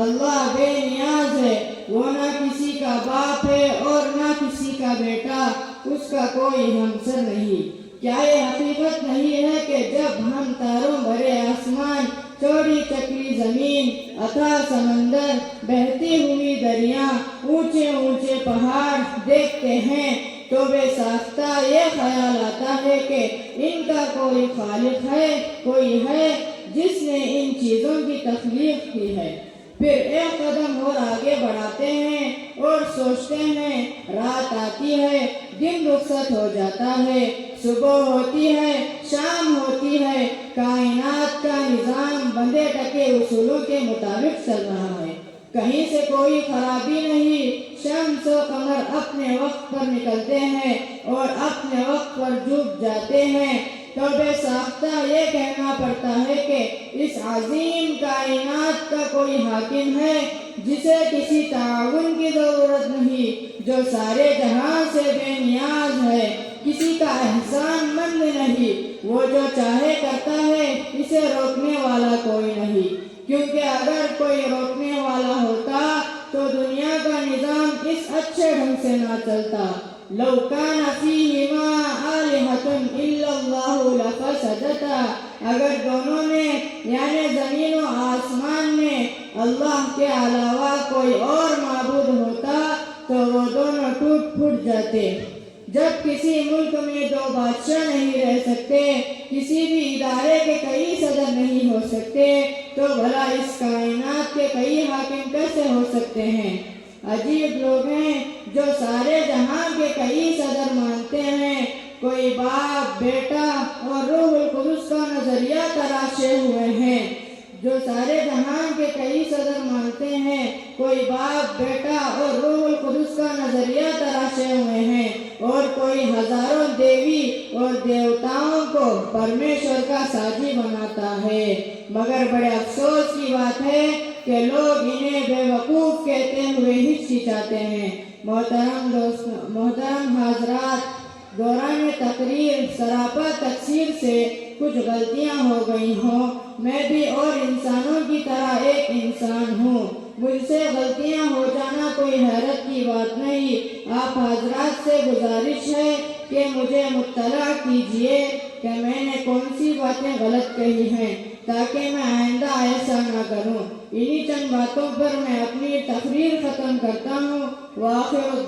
اللہ بے نیاز ہے، وہ نہ کسی کا باپ ہے اور نہ کسی کا بیٹا، اس کا کوئی ہمسر نہیں۔ کیا یہ حقیقت نہیں ہے کہ جب ہم تاروں بھرے آسمان، چوڑی چکری زمین، اتھاہ سمندر، بہتی ہوئی دریا، اونچے اونچے پہاڑ دیکھتے ہیں تو بے ساختہ یہ خیال آتا ہے کہ ان کا کوئی خالق ہے، کوئی ہے جس نے ان چیزوں کی تخلیق کی ہے۔ پھر ایک قدم اور آگے بڑھاتے ہیں اور سوچتے ہیں، رات آتی ہے، دن رخصت ہو جاتا ہے، صبح ہوتی ہے، شام ہوتی ہے، کائنات کا نظام بندے ٹکے اصولوں کے مطابق چل رہا ہے، کہیں سے کوئی خرابی نہیں، شمس و قمر اپنے وقت پر نکلتے ہیں اور اپنے وقت پر ڈوب جاتے ہیں، تو بے ساختہ یہ کہنا پڑتا ہے کہ اس عظیم کائنات کا کوئی حاکم ہے جسے کسی تعاون کی ضرورت نہیں، جو سارے جہاں سے بے نیاز ہے، کسی کا احسان مند نہیں، وہ جو چاہے کرتا ہے، اسے روکنے والا کوئی نہیں، کیونکہ اگر کوئی روکنے والا ہوتا تو دنیا کا نظام اس اچھے ڈھنگ سے نہ چلتا۔ لو کان فیہما آلہۃ الا اللہ لفسدتا، اگر دونوں میں یعنی زمین و آسمان میں اللہ کے علاوہ کوئی اور معبود ہوتا تو وہ دونوں ٹوٹ پھوٹ جاتے۔ جب کسی ملک میں دو بادشاہ نہیں رہ سکتے، کسی بھی ادارے کے کئی صدر نہیں ہو سکتے، تو بھلا اس کائنات کے کئی حاکم کیسے ہو سکتے ہیں؟ عجیب لوگ ہیں جو سارے جہاں کے کئی صدر مانتے ہیں، کوئی باپ، بیٹا اور روح القدس کا نظریہ تراشے ہوئے ہیں، جو سارے جہاں کے کئی صدر مانتے ہیں، کوئی باپ، بیٹا اور روح القدس کا نظریہ تراشے ہوئے ہیں، اور کوئی ہزاروں دیوی اور دیوتاؤں کو پرمیشور کا ساجی بناتا ہے، مگر بڑے افسوس کی بات ہے کہ لوگ انہیں بے وقوف کہتے ہوئے ہچکچاتے ہیں۔ محترم حضرات، دوران تقریر سراپا تقصیر سے کچھ غلطیاں ہو گئی ہوں، میں بھی اور انسانوں کی طرح ایک انسان ہوں، مجھ سے غلطیاں ہو جانا کوئی حیرت کی بات نہیں۔ آپ حضرات سے گزارش ہے کہ مجھے مطلع کیجیے کہ میں نے کون سی باتیں غلط کہی ہیں، تاکہ میں آئندہ ایسا نہ کروں۔ انہی چند باتوں پر میں اپنی تقریر ختم کرتا ہوں۔ وآخر